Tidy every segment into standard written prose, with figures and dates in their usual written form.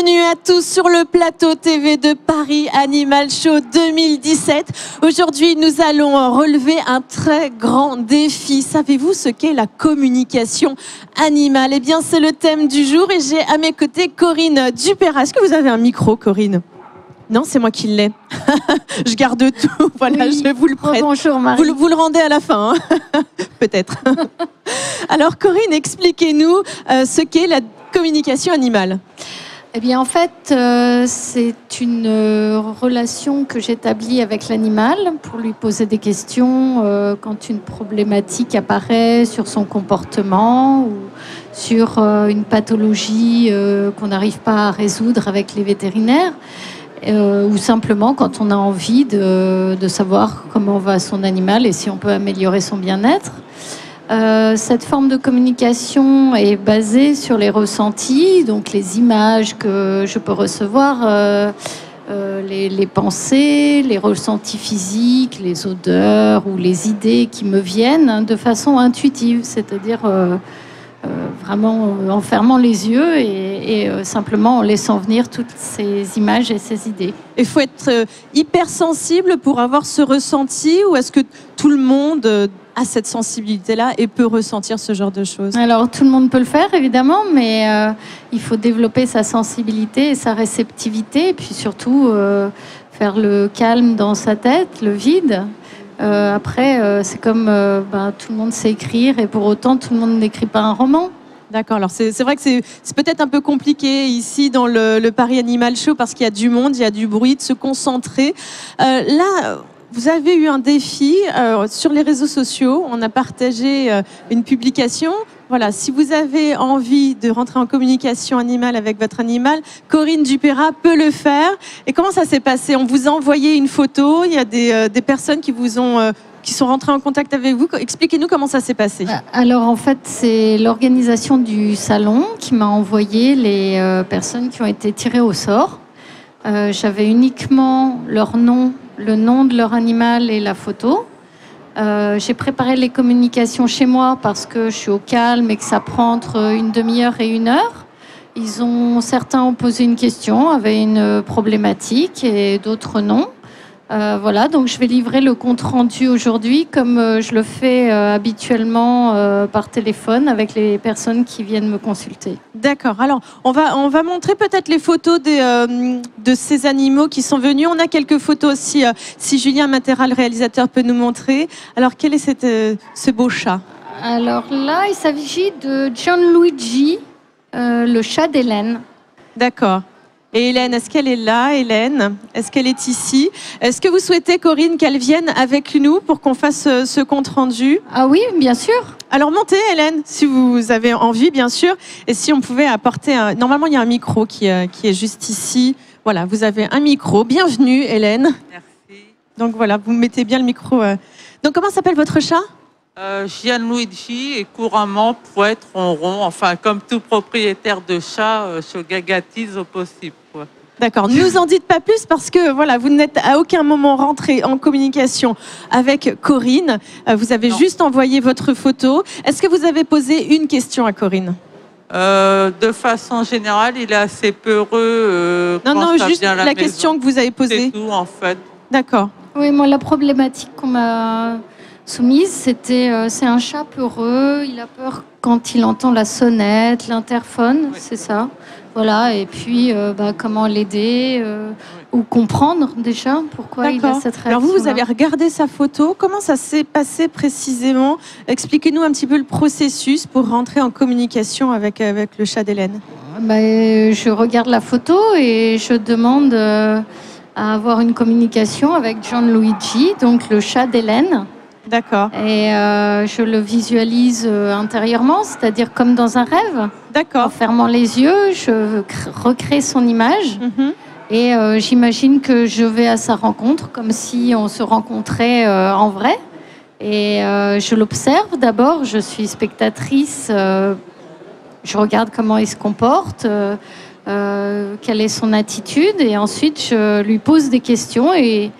Bienvenue à tous sur le plateau TV de Paris Animal Show 2017. Aujourd'hui, nous allons relever un très grand défi. Savez-vous ce qu'est la communication animale? Eh bien, c'est le thème du jour et j'ai à mes côtés Corinne Dupérat. Est-ce que vous avez un micro, Corinne? Non, c'est moi qui l'ai. Je garde tout. Voilà, oui, je vous le prête. Bonjour Marie. Vous le rendez à la fin, hein. Peut-être. Alors Corinne, expliquez-nous ce qu'est la communication animale. Eh bien, en fait, c'est une relation que j'établis avec l'animal pour lui poser des questions quand une problématique apparaît sur son comportement ou sur une pathologie qu'on n'arrive pas à résoudre avec les vétérinaires. Ou simplement quand on a envie de savoir comment va son animal et si on peut améliorer son bien-être. Cette forme de communication est basée sur les ressentis, donc les images que je peux recevoir, les pensées, les ressentis physiques, les odeurs ou les idées qui me viennent de façon intuitive, c'est-à-dire vraiment en fermant les yeux et simplement en laissant venir toutes ces images et ces idées. Il faut être hyper sensible pour avoir ce ressenti, ou est-ce que tout le monde a cette sensibilité-là et peut ressentir ce genre de choses? Alors tout le monde peut le faire évidemment, mais il faut développer sa sensibilité et sa réceptivité, et puis surtout faire le calme dans sa tête, le vide. Après, c'est comme tout le monde sait écrire et pour autant tout le monde n'écrit pas un roman. D'accord, alors c'est vrai que c'est peut-être un peu compliqué ici dans le Paris Animal Show parce qu'il y a du monde, il y a du bruit, de se concentrer. Là, vous avez eu un défi sur les réseaux sociaux, on a partagé une publication. Voilà, si vous avez envie de rentrer en communication animale avec votre animal, Corinne Dupérat peut le faire. Et comment ça s'est passé? On vous a envoyé une photo, il y a des personnes qui sont rentrées en contact avec vous. Expliquez-nous comment ça s'est passé. Alors en fait, c'est l'organisation du salon qui m'a envoyé les personnes qui ont été tirées au sort. J'avais uniquement leur nom, le nom de leur animal et la photo. J'ai préparé les communications chez moi parce que je suis au calme et que ça prend entre une demi-heure et une heure. Certains ont posé une question, avaient une problématique et d'autres non. Voilà, donc je vais livrer le compte-rendu aujourd'hui comme je le fais habituellement par téléphone avec les personnes qui viennent me consulter. D'accord, alors on va montrer peut-être les photos de ces animaux qui sont venus. On a quelques photos aussi, si Julien Matera, le réalisateur, peut nous montrer. Alors quel est ce beau chat? Alors là, il s'agit de Gianluigi, le chat d'Hélène. D'accord. Et Hélène, est-ce qu'elle est là, Hélène? Est-ce qu'elle est ici? Est-ce que vous souhaitez, Corinne, qu'elle vienne avec nous pour qu'on fasse ce compte-rendu? Ah oui, bien sûr. Alors montez, Hélène, si vous avez envie, bien sûr. Et si on pouvait apporter Normalement, il y a un micro qui est juste ici. Voilà, vous avez un micro. Bienvenue, Hélène. Merci. Donc voilà, vous mettez bien le micro. Donc comment s'appelle votre chat? Gianluigi est couramment poète ronron. Enfin, comme tout propriétaire de chat, je gagatise au possible. D'accord, ne nous en dites pas plus parce que voilà, vous n'êtes à aucun moment rentré en communication avec Corinne. Vous avez juste envoyé votre photo. Est-ce que vous avez posé une question à Corinne? De façon générale, il est assez peureux. Non, juste la question que vous avez posée. C'est tout en fait. D'accord. Oui, moi la problématique qu'on m'a soumise, c'est un chat peureux. Il a peur quand il entend la sonnette, l'interphone, oui. C'est ça. Voilà, et puis comment l'aider ou comprendre déjà pourquoi il a cette réaction. Alors vous avez regardé sa photo, comment ça s'est passé précisément? Expliquez-nous un petit peu le processus pour rentrer en communication avec le chat d'Hélène. Je regarde la photo et je demande à avoir une communication avec Gianluigi, donc le chat d'Hélène. D'accord. Et je le visualise intérieurement, c'est-à-dire comme dans un rêve. D'accord. En fermant les yeux, je recrée son image. Et j'imagine que je vais à sa rencontre, comme si on se rencontrait en vrai. Et je l'observe d'abord, je suis spectatrice. Je regarde comment il se comporte, quelle est son attitude. Et ensuite, je lui pose des questions et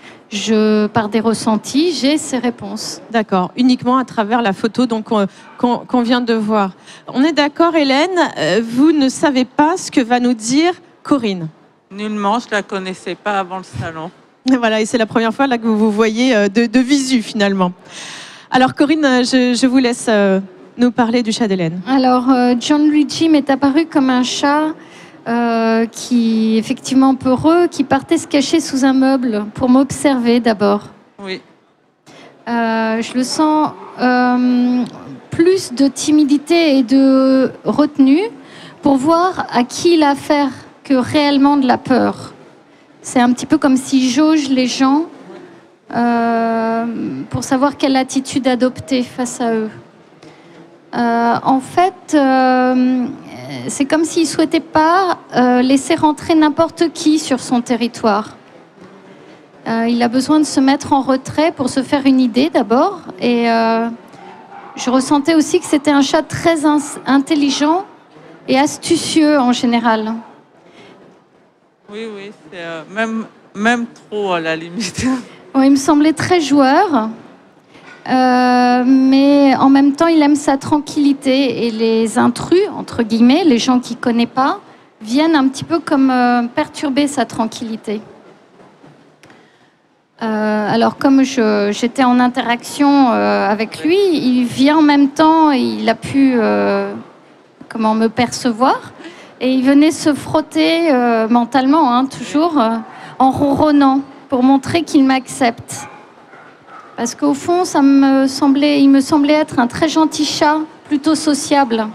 par des ressentis, j'ai ces réponses. D'accord, uniquement à travers la photo qu'on vient de voir. On est d'accord, Hélène, vous ne savez pas ce que va nous dire Corinne. Nullement, je la connaissais pas avant le salon. Et voilà, et c'est la première fois là que vous vous voyez de visu finalement. Alors Corinne, je vous laisse nous parler du chat d'Hélène. Alors, Gianluigi m'est apparu comme un chat qui, effectivement peureux, qui partait se cacher sous un meuble pour m'observer d'abord. Oui. Je le sens plus de timidité et de retenue pour voir à qui il a affaire que réellement de la peur. C'est un petit peu comme si jauge les gens pour savoir quelle attitude adopter face à eux. En fait, c'est comme s'il ne souhaitait pas laisser rentrer n'importe qui sur son territoire. Il a besoin de se mettre en retrait pour se faire une idée d'abord. Et je ressentais aussi que c'était un chat très intelligent et astucieux en général. Oui, c'est même trop à la limite. Ouais, il me semblait très joueur, mais en même temps, il aime sa tranquillité. Et les intrus, entre guillemets, les gens qu'il ne connaît pas, viennent un petit peu comme perturber sa tranquillité. Alors, comme j'étais en interaction avec lui, il vient en même temps, il a pu me percevoir. Et il venait se frotter mentalement, toujours, en ronronnant, pour montrer qu'il m'accepte. Parce qu'au fond, il me semblait être un très gentil chat, plutôt sociable.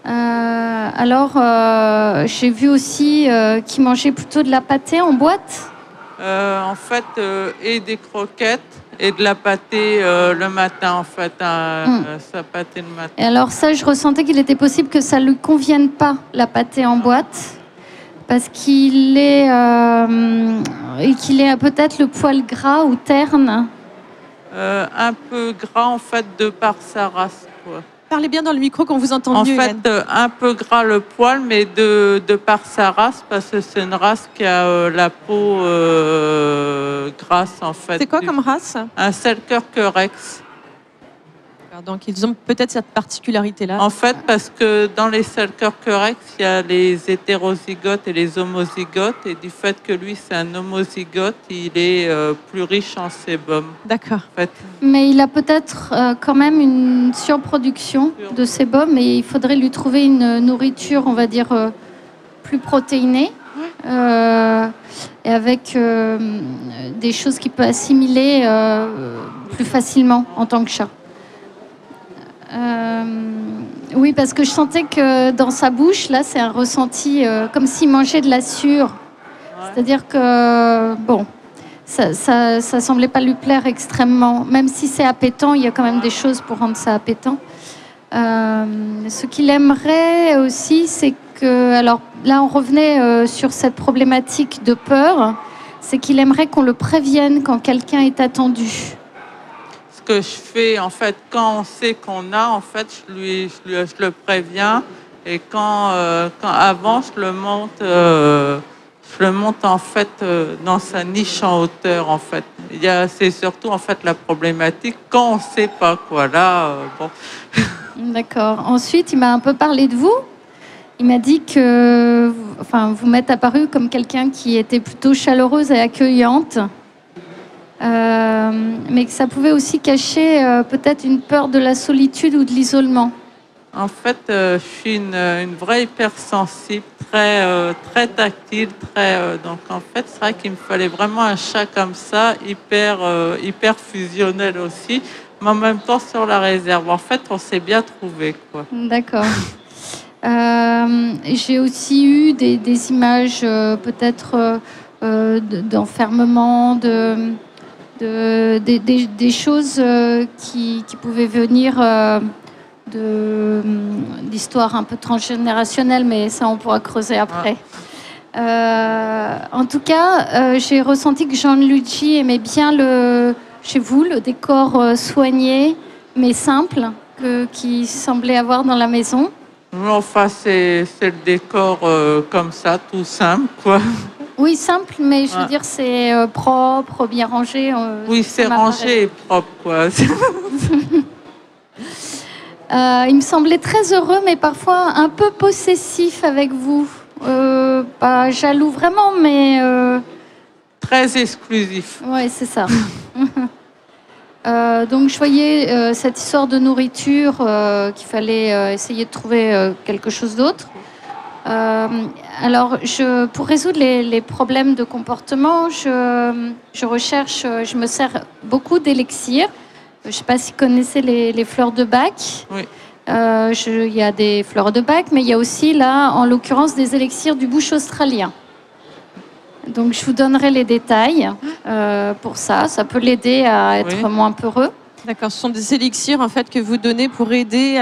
Alors, j'ai vu aussi qu'il mangeait plutôt de la pâtée en boîte. En fait, et des croquettes et de la pâtée le matin, en fait, sa pâtée le matin. Et alors ça, je ressentais qu'il était possible que ça ne lui convienne pas, la pâtée en boîte, parce qu'il est peut-être le poil gras ou terne. Un peu gras, en fait, de par sa race, quoi. Parlez bien dans le micro qu'on vous entend mieux, En fait, Hélène. un peu gras le poil, mais de par sa race, parce que c'est une race qui a la peau grasse, en fait. C'est quoi comme race? Un Selkirk Rex. Donc ils ont peut-être cette particularité-là. En fait, parce que dans les Selkirk Rex, il y a les hétérozygotes et les homozygotes, et du fait que lui, c'est un homozygote, il est plus riche en sébum. D'accord. En fait. Mais il a peut-être quand même une surproduction de sébum et il faudrait lui trouver une nourriture, on va dire, plus protéinée et avec des choses qu'il peut assimiler plus facilement en tant que chat. Oui, parce que je sentais que dans sa bouche, là, c'est un ressenti comme s'il mangeait de la sueur. Ouais. C'est-à-dire que, bon, ça semblait pas lui plaire extrêmement. Même si c'est appétant, il y a quand même des choses pour rendre ça appétant. Ce qu'il aimerait aussi, c'est que... Alors là, on revenait sur cette problématique de peur. C'est qu'il aimerait qu'on le prévienne quand quelqu'un est attendu. Ce que je fais, en fait, quand on sait qu'on a, en fait, je le préviens. Et quand avant, je le monte en fait dans sa niche en hauteur, en fait. C'est surtout en fait la problématique quand on ne sait pas quoi. Là, bon. D'accord. Ensuite, il m'a un peu parlé de vous. Il m'a dit que, vous m'êtes apparu comme quelqu'un qui était plutôt chaleureuse et accueillante. Mais que ça pouvait aussi cacher peut-être une peur de la solitude ou de l'isolement. En fait, je suis une vraie hypersensible, très tactile, donc en fait, c'est vrai qu'il me fallait vraiment un chat comme ça, hyper fusionnel aussi, mais en même temps sur la réserve. En fait, on s'est bien trouvé, quoi. D'accord. J'ai aussi eu des images peut-être d'enfermement, des choses qui pouvaient venir d'histoires un peu transgénérationnelles, mais ça on pourra creuser après. En tout cas, j'ai ressenti que Gianluigi aimait bien chez vous le décor soigné mais simple qu'il semblait avoir dans la maison. Enfin, c'est le décor comme ça, tout simple, quoi. Oui, simple, mais je veux dire, c'est propre, bien rangé. Oui, c'est rangé et propre, quoi. Il me semblait très heureux, mais parfois un peu possessif avec vous. Jaloux vraiment, mais... Très exclusif. Ouais, c'est ça. Donc je voyais cette histoire de nourriture qu'il fallait essayer de trouver quelque chose d'autre. Alors, pour résoudre les problèmes de comportement, je recherche, je me sers beaucoup d'élixirs. Je ne sais pas si vous connaissez les fleurs de bac. Oui. Il y a des fleurs de bac, mais il y a aussi, là, en l'occurrence, des élixirs du bush australien. Donc, je vous donnerai les détails pour ça. Ça peut l'aider à être moins peureux. D'accord, ce sont des élixirs en fait, que vous donnez pour aider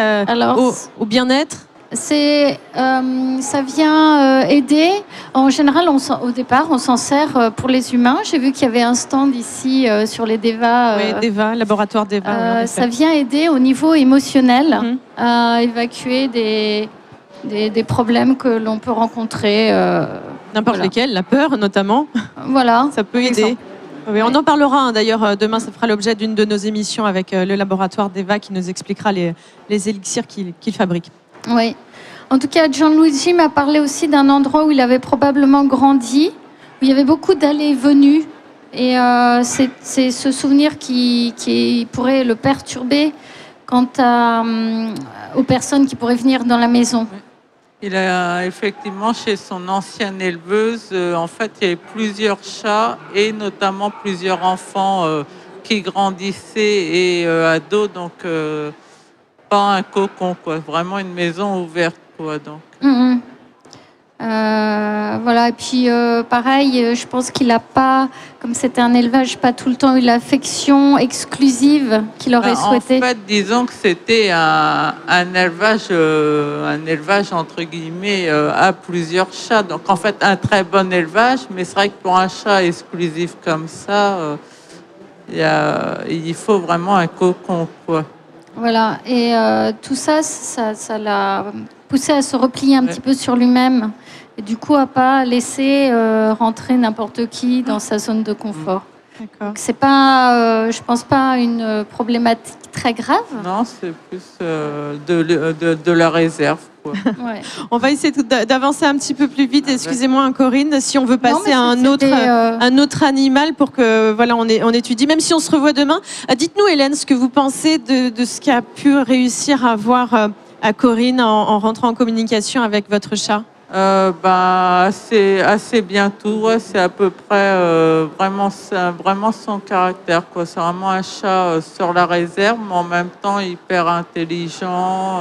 au bien-être. Ça vient aider. En général, au départ, on s'en sert pour les humains. J'ai vu qu'il y avait un stand ici sur les DEVA. Oui, DEVA, laboratoire DEVA. Ça vient aider au niveau émotionnel à évacuer des problèmes que l'on peut rencontrer. N'importe lesquels, la peur notamment. Voilà. Ça peut aider. Oui, on en parlera d'ailleurs demain, ça fera l'objet d'une de nos émissions avec le laboratoire DEVA qui nous expliquera les élixirs qu'il fabrique. Oui. En tout cas, Gianluigi m'a parlé aussi d'un endroit où il avait probablement grandi, où il y avait beaucoup d'allées et venues. Et c'est ce souvenir qui pourrait le perturber quant aux personnes qui pourraient venir dans la maison. Il a effectivement, chez son ancienne éleveuse, en fait, il y avait plusieurs chats et notamment plusieurs enfants qui grandissaient et ados, donc pas un cocon, quoi. Vraiment une maison ouverte, quoi. Donc. Voilà, et puis pareil, je pense qu'il n'a pas, comme c'était un élevage, pas tout le temps eu l'affection exclusive qu'il aurait souhaité. En fait, disons que c'était un élevage entre guillemets à plusieurs chats. Donc en fait, un très bon élevage, mais c'est vrai que pour un chat exclusif comme ça, il faut vraiment un cocon, quoi. Voilà, et tout ça l'a poussé à se replier un petit peu sur lui-même. Et du coup, à pas laisser rentrer n'importe qui dans sa zone de confort. D'accord. C'est pas, je pense pas une problématique très grave. Non, c'est plus de la réserve, quoi. Ouais. On va essayer d'avancer un petit peu plus vite. Excusez-moi, Corinne, si on veut passer à un autre animal pour que voilà, on étudie. Même si on se revoit demain, dites-nous, Hélène, ce que vous pensez de ce qu'a pu réussir à voir à Corinne en rentrant en communication avec votre chat. C'est assez bien tout. Ouais, c'est à peu près vraiment son caractère, quoi. C'est vraiment un chat sur la réserve, mais en même temps hyper intelligent,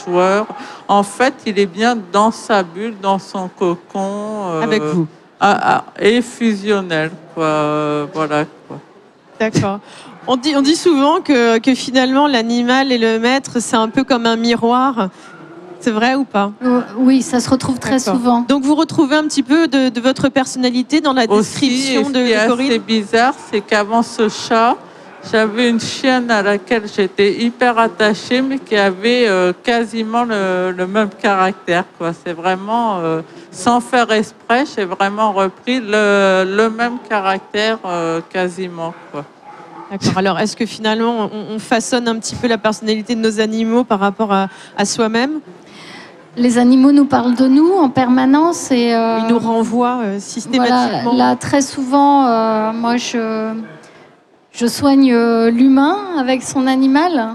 joueur. En fait, il est bien dans sa bulle, dans son cocon. Avec vous. Et fusionnel, quoi. Voilà, quoi. D'accord. On dit souvent que finalement l'animal et le maître, c'est un peu comme un miroir. C'est vrai ou pas? Oui, ça se retrouve très souvent. Donc vous retrouvez un petit peu de votre personnalité dans la description de Corinne. Ce qui est assez bizarre, c'est qu'avant ce chat, j'avais une chienne à laquelle j'étais hyper attachée, mais qui avait quasiment le même caractère, quoi. C'est vraiment, sans faire exprès, j'ai vraiment repris le même caractère quasiment, quoi. D'accord. Alors, est-ce que finalement, on façonne un petit peu la personnalité de nos animaux par rapport à soi-même? Les animaux nous parlent de nous en permanence et ils nous renvoient systématiquement. Voilà, là, très souvent, moi, je soigne l'humain avec son animal.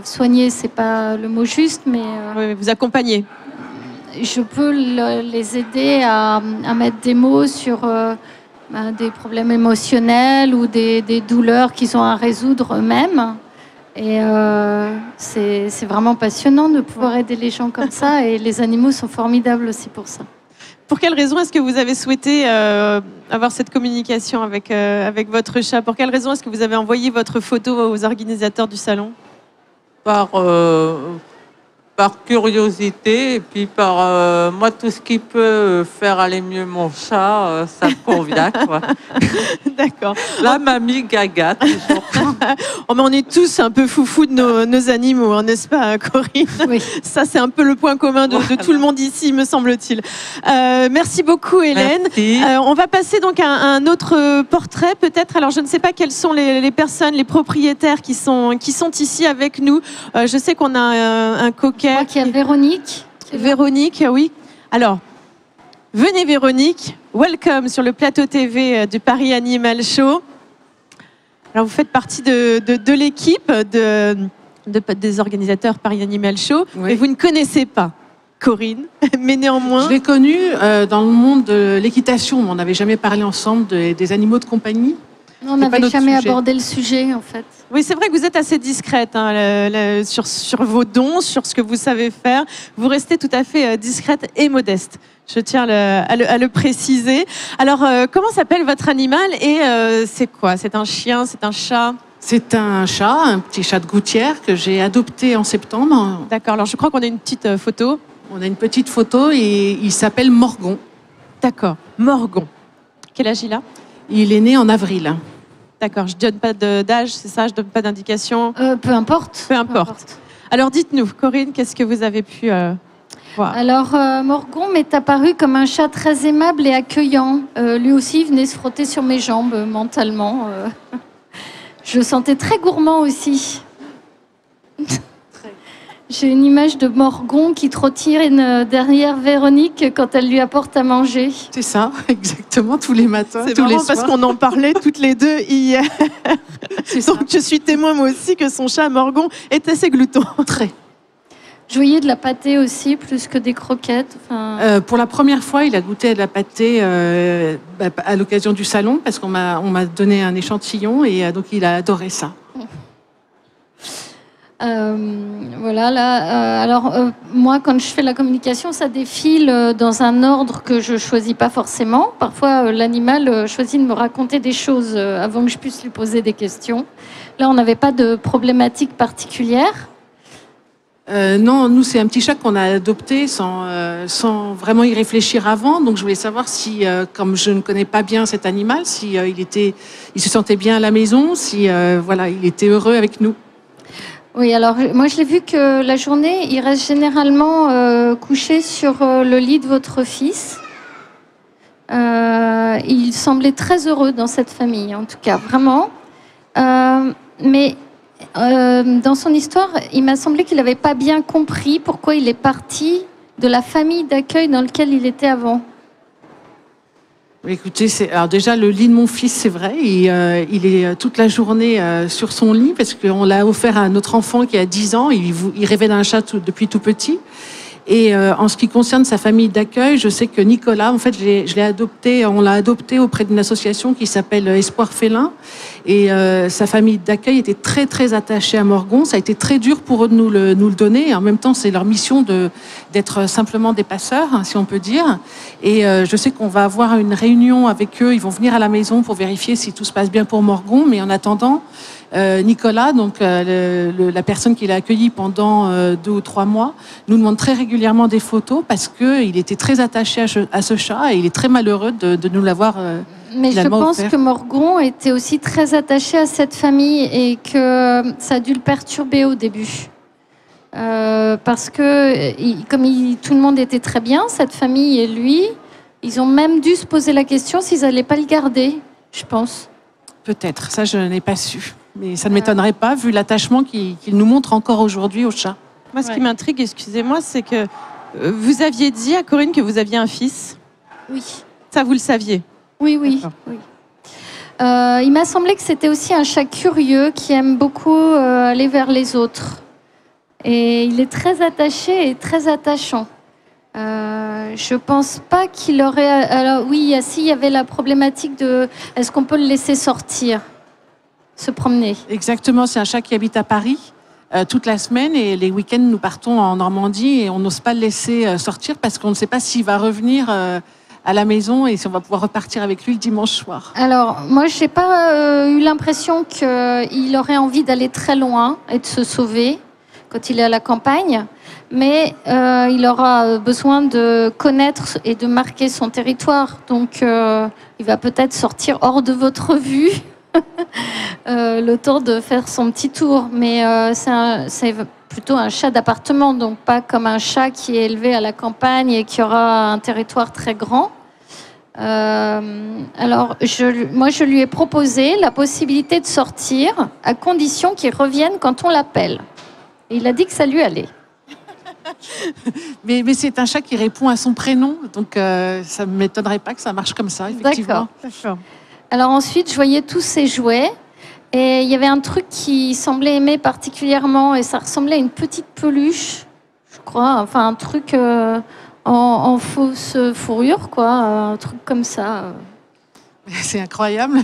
Soigner, c'est pas le mot juste, mais oui, vous accompagnez. Je peux les aider à mettre des mots sur des problèmes émotionnels ou des douleurs qu'ils ont à résoudre eux-mêmes. Et c'est vraiment passionnant de pouvoir aider les gens comme ça. Et les animaux sont formidables aussi pour ça. Pour quelle raison est-ce que vous avez souhaité avoir cette communication avec votre chat? Pour quelle raison est-ce que vous avez envoyé votre photo aux organisateurs du salon? Par curiosité et puis par moi, tout ce qui peut faire aller mieux mon chat, ça me convient, quoi. D'accord. La mamie gaga toujours. Oh, mais on est tous un peu foufous de nos animaux, hein, n'est-ce pas, Corinne? Oui. Ça, c'est un peu le point commun de tout le monde ici, me semble-t-il. Merci beaucoup, Hélène. Merci. On va passer donc à un autre portrait, peut-être. Alors, je ne sais pas quelles sont les personnes, les propriétaires qui sont ici avec nous. Je sais qu'on a un coquet. Je crois qu'il y a Véronique. Véronique, oui. Alors, Venez Véronique, welcome sur le plateau TV du Paris Animal Show. Alors vous faites partie de l'équipe des organisateurs Paris Animal Show, Oui. mais vous ne connaissez pas Corinne, mais néanmoins... Je l'ai connue dans le monde de l'équitation. On n'avait jamais parlé ensemble des animaux de compagnie. On C'est pas n'avait notre jamais sujet. abordé le sujet, en fait. Oui, c'est vrai que vous êtes assez discrète hein, sur vos dons, sur ce que vous savez faire. Vous restez tout à fait discrète et modeste. Je tiens à le préciser. Alors, comment s'appelle votre animal et c'est quoi? C'est un chien? C'est un chat? C'est un chat, un petit chat de gouttière que j'ai adopté en septembre. D'accord. Alors, je crois qu'on a une petite photo. On a une petite photo et il s'appelle Morgon. D'accord. Morgon. Quel âge il a? Il est né en avril. D'accord. Je donne pas d'âge, c'est ça? Je donne pas d'indication? Peu importe. Peu importe. Alors, dites-nous, Corinne, qu'est-ce que vous avez pu voir? Alors, Morgon m'est apparu comme un chat très aimable et accueillant. Lui aussi, il venait se frotter sur mes jambes mentalement. Je le sentais très gourmand aussi. J'ai une image de Morgon qui trottine derrière Véronique quand elle lui apporte à manger. C'est ça, exactement, tous les matins, C'est tous les marrant parce soirs. qu'on en parlait toutes les deux hier. C'est ça. Donc, je suis témoin moi aussi que son chat Morgon est assez glouton. Très. Je voyais de la pâtée aussi, plus que des croquettes. Enfin, Pour la première fois, il a goûté à de la pâtée à l'occasion du salon parce on m'a donné un échantillon et donc il a adoré ça. voilà, là. Alors, moi, quand je fais la communication, ça défile dans un ordre que je choisis pas forcément. Parfois, l'animal choisit de me raconter des choses avant que je puisse lui poser des questions. Là, on n'avait pas de problématique particulière. Non, nous, c'est un petit chat qu'on a adopté sans vraiment y réfléchir avant. Donc, je voulais savoir si, comme je ne connais pas bien cet animal, si il se sentait bien à la maison, si voilà, il était heureux avec nous. Oui, alors moi je l'ai vu que la journée, il reste généralement couché sur le lit de votre fils. Il semblait très heureux dans cette famille, en tout cas, vraiment. Mais dans son histoire, il m'a semblé qu'il n'avait pas bien compris pourquoi il est parti de la famille d'accueil dans laquelle il était avant. Écoutez, alors déjà le lit de mon fils, c'est vrai, il est toute la journée sur son lit parce qu'on l'a offert à notre enfant qui a 10 ans. Il rêvait d'un chat depuis tout petit. Et en ce qui concerne sa famille d'accueil, je sais que Nicolas, en fait, on l'a adopté auprès d'une association qui s'appelle Espoir Félin. Et sa famille d'accueil était très très attachée à Morgon. Ça a été très dur pour eux de nous le donner. Et en même temps, c'est leur mission d'être simplement des passeurs, hein, si on peut dire. Et je sais qu'on va avoir une réunion avec eux. Ils vont venir à la maison pour vérifier si tout se passe bien pour Morgon. Mais en attendant, Nicolas, donc la personne qui l'a accueilli pendant 2 ou 3 mois, nous demande très régulièrement des photos parce qu'il était très attaché à ce chat et il est très malheureux de nous l'avoir Mais je finalement pense offert. que Morgon était aussi très attaché à cette famille et que ça a dû le perturber au début. Parce que tout le monde était très bien, cette famille et lui, ils ont même dû se poser la question s'ils n'allaient pas le garder, je pense. Peut-être, ça je n'ai pas su. Mais ça ne m'étonnerait pas vu l'attachement qu'il nous montre encore aujourd'hui au chat. Moi, ce qui m'intrigue, excusez-moi, c'est que vous aviez dit à Corinne que vous aviez un fils. Oui. Ça, vous le saviez? Oui. D'accord. Il m'a semblé que c'était aussi un chat curieux qui aime beaucoup aller vers les autres. Et il est très attaché et très attachant. Je pense pas qu'il aurait... Alors oui, il y avait la problématique de... Est-ce qu'on peut le laisser sortir, se promener? Exactement, c'est un chat qui habite à Paris toute la semaine et les week-ends nous partons en Normandie et on n'ose pas le laisser sortir parce qu'on ne sait pas s'il va revenir à la maison et si on va pouvoir repartir avec lui le dimanche soir. Alors, moi, j'ai pas eu l'impression qu'il aurait envie d'aller très loin et de se sauver quand il est à la campagne, mais il aura besoin de connaître et de marquer son territoire. Donc, il va peut-être sortir hors de votre vue le temps de faire son petit tour. Mais c'est plutôt un chat d'appartement, donc pas comme un chat qui est élevé à la campagne et qui aura un territoire très grand. Alors, moi, je lui ai proposé la possibilité de sortir à condition qu'il revienne quand on l'appelle. Et il a dit que ça lui allait. Mais c'est un chat qui répond à son prénom, donc ça ne m'étonnerait pas que ça marche comme ça, effectivement. D'accord. Alors ensuite, je voyais tous ces jouets. Et il y avait un truc qui semblait aimer particulièrement, et ça ressemblait à une petite peluche, je crois, enfin un truc en fausse fourrure, quoi, un truc comme ça. C'est incroyable,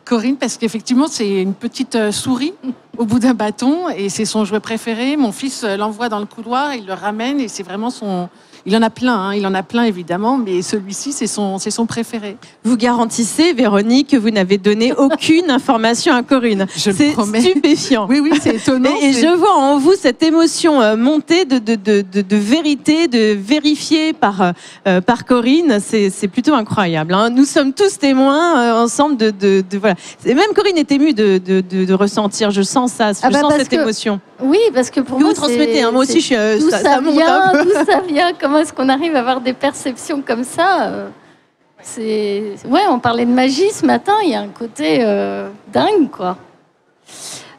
Corinne, parce qu'effectivement, c'est une petite souris au bout d'un bâton, et c'est son jouet préféré. Mon fils l'envoie dans le couloir, il le ramène, et c'est vraiment son... Il en a plein, hein. Il en a plein évidemment, mais celui-ci, c'est son préféré. Vous garantissez, Véronique, que vous n'avez donné aucune information à Corinne. Je le promets. C'est stupéfiant. Oui, c'est étonnant. Et je vois en vous cette émotion montée de vérité, de vérifier par Corinne. C'est plutôt incroyable, hein. Nous sommes tous témoins ensemble voilà. Et même Corinne est émue de ressentir. Je sens ça, je sens cette émotion. Oui, parce que pour que moi, vous transmettez. Hein, moi aussi, d'où ça vient, d'où ça vient. Comment est-ce qu'on arrive à avoir des perceptions comme ça? Ouais, on parlait de magie ce matin. Il y a un côté dingue, quoi.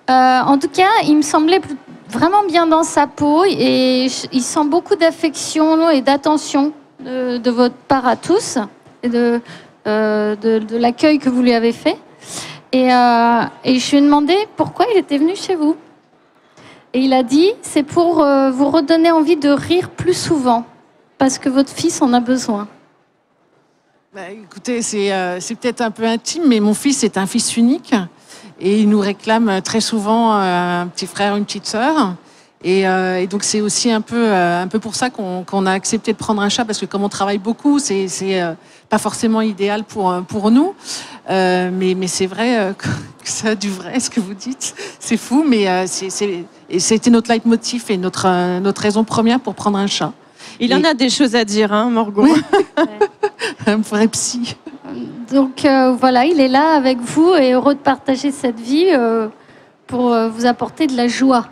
En tout cas, il me semblait vraiment bien dans sa peau et il sent beaucoup d'affection et d'attention de votre part à tous et de l'accueil que vous lui avez fait. Et je lui ai demandé pourquoi il était venu chez vous. Et il a dit, c'est pour vous redonner envie de rire plus souvent, parce que votre fils en a besoin. Écoutez, c'est peut-être un peu intime, mais mon fils est un fils unique. Et il nous réclame très souvent un petit frère, une petite sœur. Et donc c'est aussi un peu pour ça qu'on a accepté de prendre un chat, parce que comme on travaille beaucoup, c'est pas forcément idéal pour nous. Mais c'est vrai que ça a du vrai, ce que vous dites. C'est fou, mais c'était notre leitmotiv et notre raison première pour prendre un chat. Il en a des choses à dire, hein, Morgan. Oui. Un vrai psy. Donc voilà, il est là avec vous et heureux de partager cette vie pour vous apporter de la joie.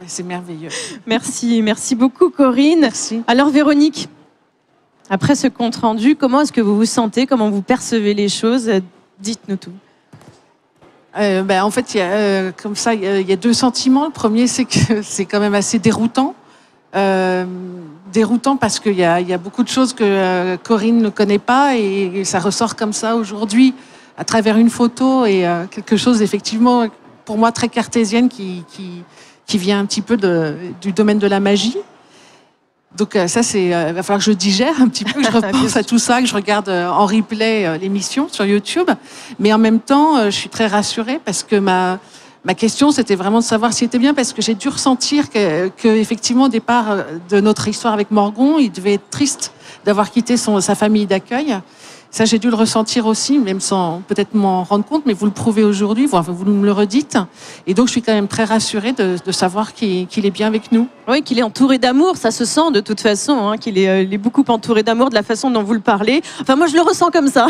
C'est merveilleux. Merci beaucoup, Corinne. Merci. Alors, Véronique, après ce compte rendu, comment est-ce que vous vous sentez? Comment vous percevez les choses? Dites-nous tout. En fait, il y a deux sentiments. Le premier, c'est que c'est quand même assez déroutant. Déroutant parce qu'il y a beaucoup de choses que Corinne ne connaît pas et ça ressort comme ça aujourd'hui à travers une photo et quelque chose effectivement pour moi très cartésienne qui vient un petit peu du domaine de la magie. Donc ça, va falloir que je digère un petit peu, que je repense à tout ça, que je regarde en replay l'émission sur YouTube. Mais en même temps, je suis très rassurée parce que ma question, c'était vraiment de savoir s'il était bien, parce que j'ai dû ressentir que effectivement, au départ de notre histoire avec Morgan, il devait être triste d'avoir quitté sa famille d'accueil. Ça, j'ai dû le ressentir aussi, même sans peut-être m'en rendre compte, mais vous le prouvez aujourd'hui, vous me le redites. Et donc, je suis quand même très rassurée de savoir qu'il est bien avec nous. Oui, qu'il est entouré d'amour, ça se sent de toute façon, hein, qu'il est beaucoup entouré d'amour de la façon dont vous le parlez. Enfin, moi, je le ressens comme ça.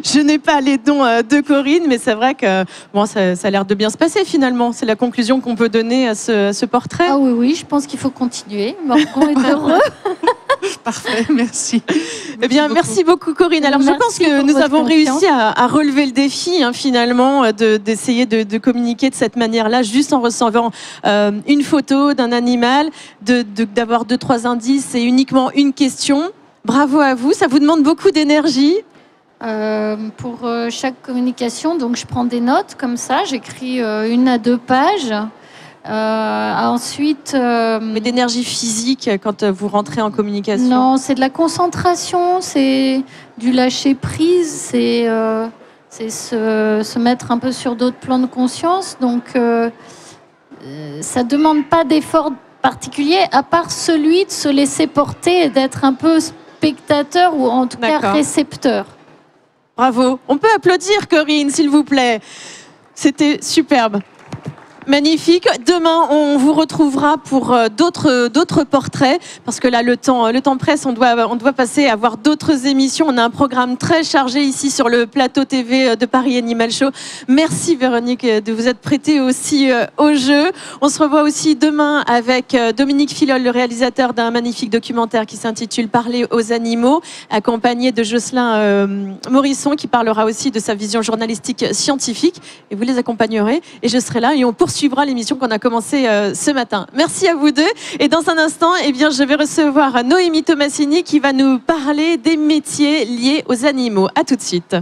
Je n'ai pas les dons de Corinne, mais c'est vrai que bon, ça a l'air de bien se passer finalement. C'est la conclusion qu'on peut donner à ce portrait. Ah oui, je pense qu'il faut continuer. Morgan est heureux. Parfait, merci. Eh bien, merci beaucoup, Corinne. Alors, je pense que nous avons réussi à relever le défi, hein, finalement, d'essayer de communiquer de cette manière-là, juste en recevant une photo d'un animal, d'avoir 2-3 indices et uniquement une question. Bravo à vous, ça vous demande beaucoup d'énergie. Pour chaque communication, donc je prends des notes comme ça, j'écris 1 à 2 pages. Ensuite, mais d'énergie physique quand vous rentrez en communication? Non, c'est de la concentration, c'est du lâcher prise, c'est se mettre un peu sur d'autres plans de conscience. Donc, ça demande pas d'effort particulier, à part celui de se laisser porter et d'être un peu spectateur ou en tout cas récepteur. Bravo. On peut applaudir Corinne, s'il vous plaît. C'était superbe. Magnifique. Demain, on vous retrouvera pour d'autres portraits, parce que là, le temps presse. On doit passer à voir d'autres émissions. On a un programme très chargé ici sur le plateau TV de Paris Animal Show. Merci Véronique de vous être prêtée aussi au jeu. On se revoit aussi demain avec Dominique Filol, le réalisateur d'un magnifique documentaire qui s'intitule Parler aux animaux, accompagné de Jocelyn Morisson, qui parlera aussi de sa vision journalistique scientifique. Et vous les accompagnerez. Et je serai là et on poursuit poursuivra l'émission qu'on a commencée ce matin. Merci à vous deux. Et dans un instant, eh bien, je vais recevoir Noémie Tomassini qui va nous parler des métiers liés aux animaux. À tout de suite.